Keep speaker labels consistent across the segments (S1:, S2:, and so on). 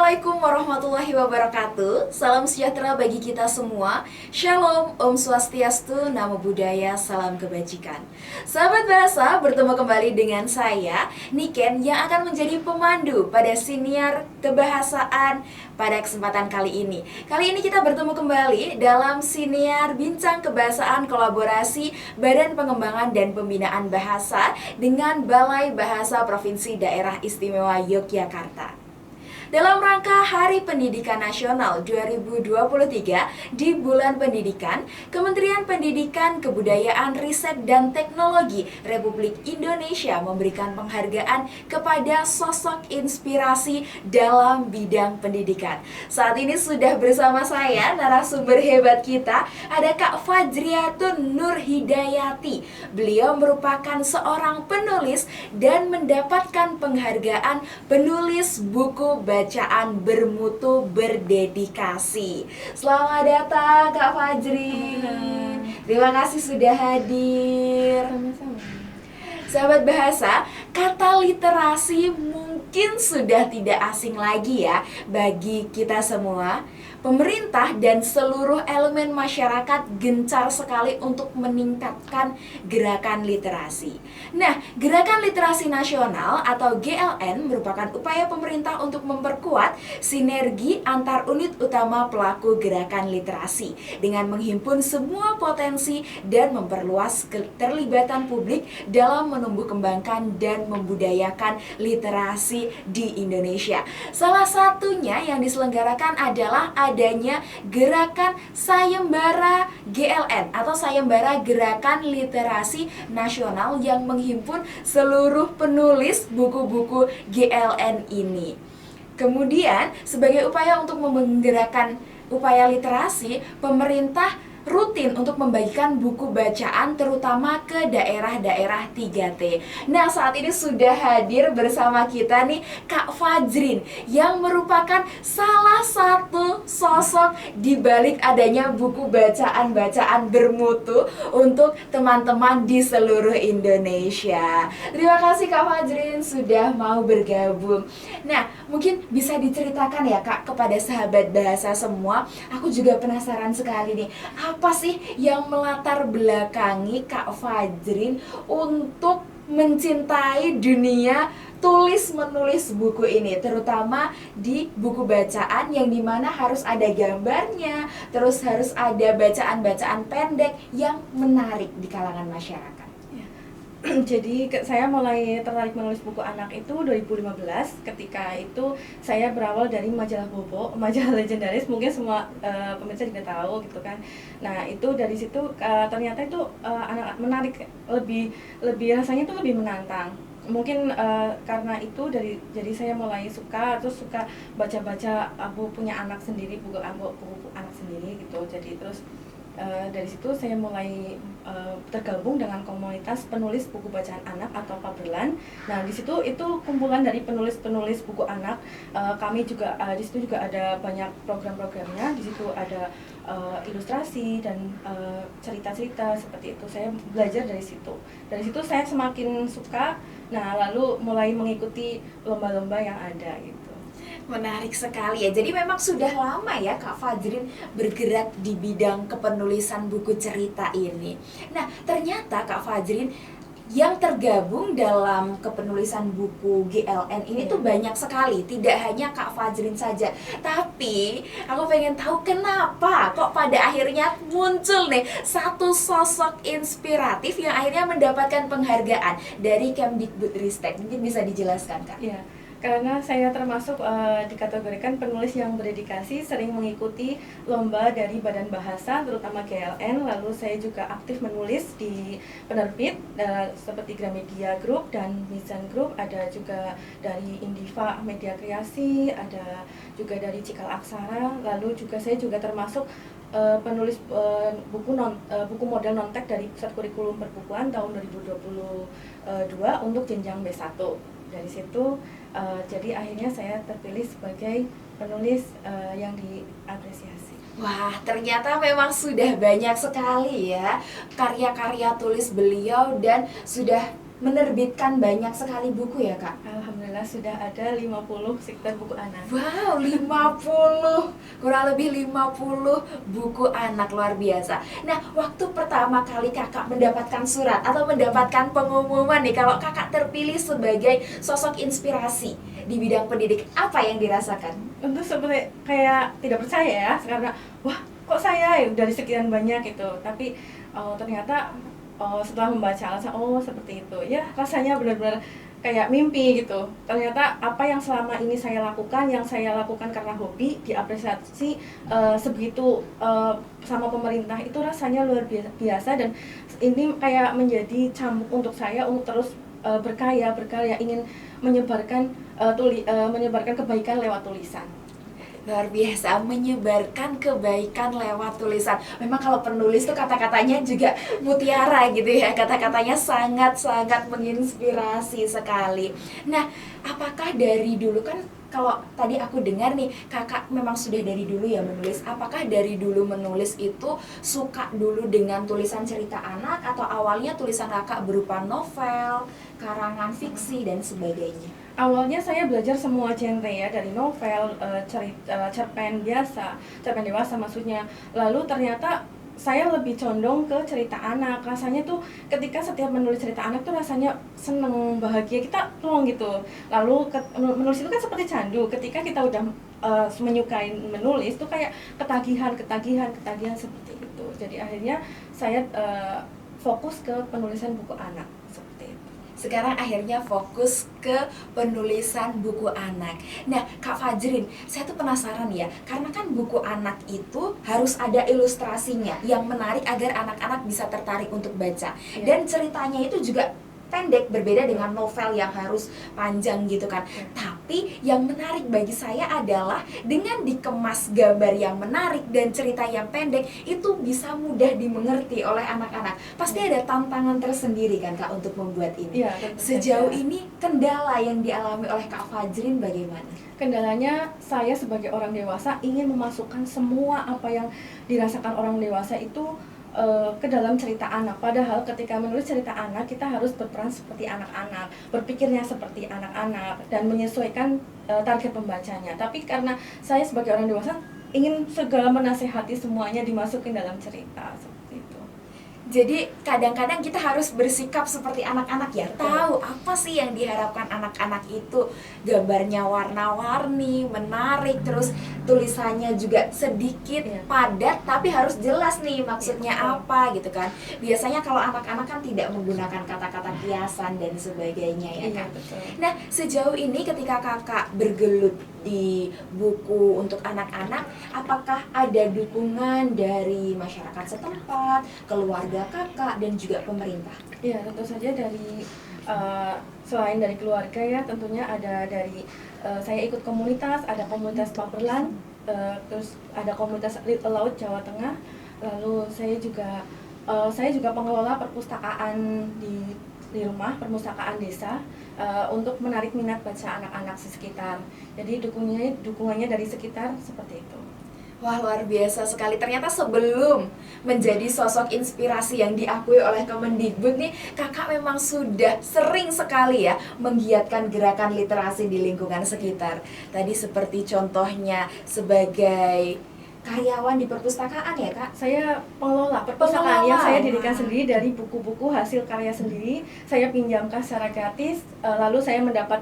S1: Assalamualaikum warahmatullahi wabarakatuh. Salam sejahtera bagi kita semua. Shalom, Om Swastiastu, Namo Buddhaya, salam kebajikan. Sahabat bahasa, bertemu kembali dengan saya, Niken, yang akan menjadi pemandu pada siniar kebahasaan pada kesempatan kali ini. Kali ini kita bertemu kembali dalam siniar bincang kebahasaan kolaborasi Badan Pengembangan dan Pembinaan Bahasa dengan Balai Bahasa Provinsi Daerah Istimewa Yogyakarta. Dalam rangka Hari Pendidikan Nasional 2023 di bulan pendidikan, Kementerian Pendidikan, Kebudayaan, Riset, dan Teknologi Republik Indonesia memberikan penghargaan kepada sosok inspirasi dalam bidang pendidikan. Saat ini sudah bersama saya narasumber hebat kita, ada Kak Fajriatun Nur Hidayati. Beliau merupakan seorang penulis dan mendapatkan penghargaan penulis buku bacaan bermutu berdedikasi. Selamat datang Kak Fajri. Terima kasih sudah hadir.
S2: Sama-sama.
S1: Sahabat bahasa, kata literasi mungkin sudah tidak asing lagi ya bagi kita semua. Pemerintah dan seluruh elemen masyarakat gencar sekali untuk meningkatkan gerakan literasi. Nah, Gerakan Literasi Nasional atau GLN merupakan upaya pemerintah untuk memperkuat sinergi antar unit utama pelaku gerakan literasi dengan menghimpun semua potensi dan memperluas keterlibatan publik dalam menumbuh kembangkan dan membudayakan literasi di Indonesia. Salah satunya yang diselenggarakan adalah adanya gerakan Sayembara GLN atau Sayembara Gerakan Literasi Nasional yang menghimpun seluruh penulis buku-buku GLN ini. Kemudian, sebagai upaya untuk menggerakkan upaya literasi, pemerintah rutin untuk membagikan buku bacaan terutama ke daerah-daerah 3T. Nah, saat ini sudah hadir bersama kita nih Kak Fajrin yang merupakan salah satu sosok di balik adanya buku bacaan-bacaan bermutu untuk teman-teman di seluruh Indonesia. Terima kasih Kak Fajrin sudah mau bergabung. Nah, mungkin bisa diceritakan ya Kak kepada sahabat bahasa semua. Aku juga penasaran sekali nih, apa sih yang melatar belakangi Kak Fajrin untuk mencintai dunia tulis-menulis buku ini, terutama di buku bacaan yang dimana harus ada gambarnya, terus harus ada bacaan-bacaan pendek yang menarik di kalangan masyarakat.
S2: Jadi saya mulai tertarik menulis buku anak itu 2015. Ketika itu saya berawal dari majalah Bobo, majalah legendaris, mungkin semua pemirsa juga tahu gitu kan. Nah, itu dari situ ternyata itu anak menarik, lebih rasanya itu lebih menantang. Mungkin karena itu jadi saya mulai suka, terus suka baca-baca. Aku punya anak sendiri, buku anak sendiri gitu. Jadi terus dari situ saya mulai tergabung dengan komunitas penulis buku bacaan anak atau Paberlan. Nah, di situ itu kumpulan dari penulis-penulis buku anak. Kami juga di situ juga ada banyak program-programnya. Di situ ada ilustrasi dan cerita-cerita seperti itu. Saya belajar dari situ. Dari situ saya semakin suka. Nah, lalu mulai mengikuti lomba-lomba yang ada gitu.
S1: Menarik sekali ya. Jadi memang sudah lama ya Kak Fajrin bergerak di bidang kepenulisan buku cerita ini. Nah, ternyata Kak Fajrin yang tergabung dalam kepenulisan buku GLN ini tuh banyak sekali. Tidak hanya Kak Fajrin saja. Tapi aku pengen tahu kenapa kok pada akhirnya muncul nih satu sosok inspiratif yang akhirnya mendapatkan penghargaan dari Kemdikbudristek. Mungkin bisa dijelaskan Kak?
S2: Iya. Karena saya termasuk dikategorikan penulis yang berdedikasi, sering mengikuti lomba dari Badan Bahasa, terutama GLN. Lalu saya juga aktif menulis di penerbit seperti Gramedia Group dan Mizan Group. Ada juga dari Indiva Media Kreasi, ada juga dari Cikal Aksara. Lalu juga saya juga termasuk penulis buku model non-tek dari Pusat Kurikulum Perbukuan tahun 2022 untuk jenjang B1. Dari situ jadi akhirnya saya terpilih sebagai penulis yang diapresiasi.
S1: Wah, ternyata memang sudah banyak sekali ya karya-karya tulis beliau dan sudah menerbitkan banyak sekali buku ya Kak?
S2: Alhamdulillah alhamdulillah sudah ada 50 sekitar buku anak.
S1: Wow, 50, kurang lebih 50 buku anak, luar biasa. Nah, waktu pertama kali kakak mendapatkan surat atau mendapatkan pengumuman nih, kalau kakak terpilih sebagai sosok inspirasi di bidang pendidik, apa yang dirasakan?
S2: Untuk seperti kayak tidak percaya ya, karena wah kok saya ya, dari sekian banyak gitu. Tapi ternyata setelah membaca alasan, oh seperti itu ya, rasanya benar-benar kayak mimpi gitu. Ternyata apa yang selama ini saya lakukan, yang saya lakukan karena hobi, diapresiasi sebegitu sama pemerintah, itu rasanya luar biasa. Dan ini kayak menjadi cambuk untuk saya untuk terus berkarya, ingin menyebarkan menyebarkan kebaikan lewat tulisan.
S1: Luar biasa, menyebarkan kebaikan lewat tulisan. Memang kalau penulis tuh kata-katanya juga mutiara gitu ya. Kata-katanya sangat-sangat menginspirasi sekali. Nah, apakah dari dulu, kan kalau tadi aku dengar nih, kakak memang sudah dari dulu ya menulis. Apakah dari dulu menulis itu suka dulu dengan tulisan cerita anak, atau awalnya tulisan kakak berupa novel, karangan fiksi, dan sebagainya?
S2: Awalnya saya belajar semua genre ya, dari novel, cerpen biasa, cerpen dewasa maksudnya. Lalu ternyata saya lebih condong ke cerita anak. Rasanya tuh ketika setiap menulis cerita anak tuh rasanya seneng, bahagia, kita plong gitu. Lalu menulis itu kan seperti candu. Ketika kita udah menyukai menulis tuh kayak ketagihan seperti itu. Jadi akhirnya saya fokus ke penulisan buku anak seperti itu.
S1: Sekarang akhirnya fokus ke penulisan buku anak. Nah, Kak Fajrin, saya tuh penasaran ya, karena kan buku anak itu harus ada ilustrasinya yang menarik agar anak-anak bisa tertarik untuk baca. Dan ceritanya itu juga pendek, berbeda dengan novel yang harus panjang gitu kan. Tapi yang menarik bagi saya adalah dengan dikemas gambar yang menarik dan cerita yang pendek, itu bisa mudah dimengerti oleh anak-anak. Pasti ada tantangan tersendiri kan Kak untuk membuat ini. Sejauh ini kendala yang dialami oleh Kak Fajrin bagaimana?
S2: Kendalanya, saya sebagai orang dewasa ingin memasukkan semua apa yang dirasakan orang dewasa itu ke dalam cerita anak. Padahal ketika menulis cerita anak, kita harus berperan seperti anak-anak, berpikirnya seperti anak-anak, dan menyesuaikan target pembacanya. Tapi karena saya sebagai orang dewasa ingin segala menasehati semuanya dimasukin dalam cerita seperti itu.
S1: Jadi kadang-kadang kita harus bersikap seperti anak-anak ya. Tahu apa sih yang diharapkan anak-anak itu. Gambarnya warna-warni, menarik, terus tulisannya juga sedikit padat, tapi harus jelas nih maksudnya apa gitu kan. Biasanya kalau anak-anak kan tidak menggunakan kata-kata kiasan dan sebagainya ya kan. Nah, sejauh ini ketika kakak bergelut di buku untuk anak-anak, apakah ada dukungan dari masyarakat setempat, keluarga kakak, dan juga pemerintah?
S2: Iya, tentu saja dari selain dari keluarga ya, tentunya ada dari saya ikut komunitas, ada komunitas Paperland, terus ada komunitas Little Laut Jawa Tengah. Lalu saya juga pengelola perpustakaan di rumah, perpustakaan desa, untuk menarik minat baca anak-anak di sekitar. Jadi dukungannya dari sekitar seperti itu.
S1: Wah, luar biasa sekali. Ternyata sebelum menjadi sosok inspirasi yang diakui oleh Kemendikbud nih, kakak memang sudah sering sekali ya menggiatkan gerakan literasi di lingkungan sekitar. Tadi seperti contohnya sebagai karyawan di perpustakaan ya Kak?
S2: Saya pengelola perpustakaan yang saya dirikan sendiri dari buku-buku hasil karya sendiri. Saya pinjamkan secara gratis, lalu saya mendapat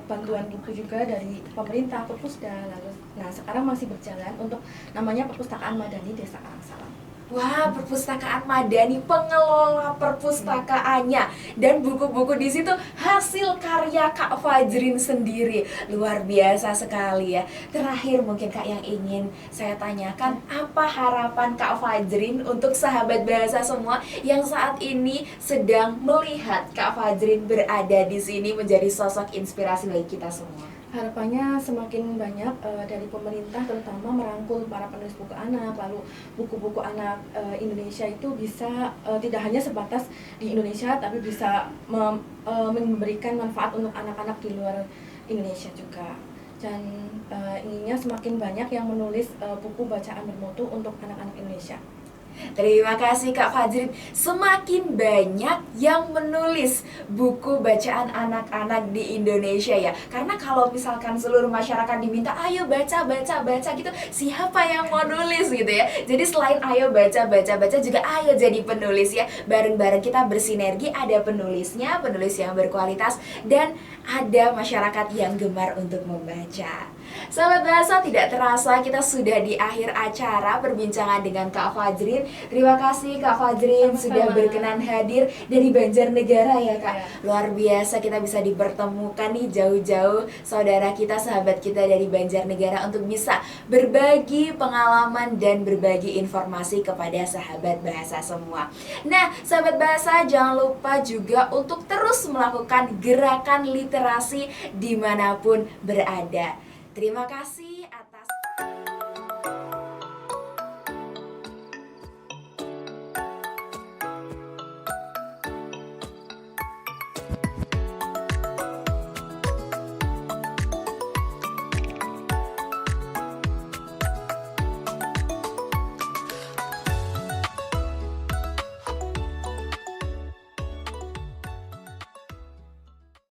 S2: bantuan buku juga dari pemerintah, Perpusda. Nah sekarang masih berjalan untuk namanya Perpustakaan Madani Desa Karangsalam.
S1: Wah, perpustakaan Madani, pengelola perpustakaannya, dan buku-buku di situ hasil karya Kak Fajrin sendiri. Luar biasa sekali ya. Terakhir mungkin Kak yang ingin saya tanyakan, apa harapan Kak Fajrin untuk sahabat bahasa semua yang saat ini sedang melihat Kak Fajrin berada di sini menjadi sosok inspirasi bagi kita semua?
S2: Harapannya semakin banyak dari pemerintah, terutama merangkul para penulis buku anak, lalu buku-buku anak Indonesia itu bisa tidak hanya sebatas di Indonesia, tapi bisa memberikan manfaat untuk anak-anak di luar Indonesia juga. Dan inginnya semakin banyak yang menulis buku bacaan bermutu untuk anak-anak Indonesia.
S1: Terima kasih Kak Fajrin. Semakin banyak yang menulis buku bacaan anak-anak di Indonesia ya. Karena kalau misalkan seluruh masyarakat diminta ayo baca baca baca gitu, siapa yang mau nulis gitu ya. Jadi selain ayo baca baca baca juga ayo jadi penulis ya. Bareng-bareng kita bersinergi, ada penulisnya, penulis yang berkualitas, dan ada masyarakat yang gemar untuk membaca. Sahabat Bahasa, tidak terasa kita sudah di akhir acara perbincangan dengan Kak Fajrin. Terima kasih Kak Fajrin sudah berkenan hadir dari Banjarnegara ya Kak.
S2: Ya.
S1: Luar biasa kita bisa dipertemukan nih jauh-jauh saudara kita, sahabat kita dari Banjarnegara untuk bisa berbagi pengalaman dan berbagi informasi kepada sahabat Bahasa semua. Nah, sahabat Bahasa, jangan lupa juga untuk terus melakukan gerakan literasi dimanapun berada. Terima kasih.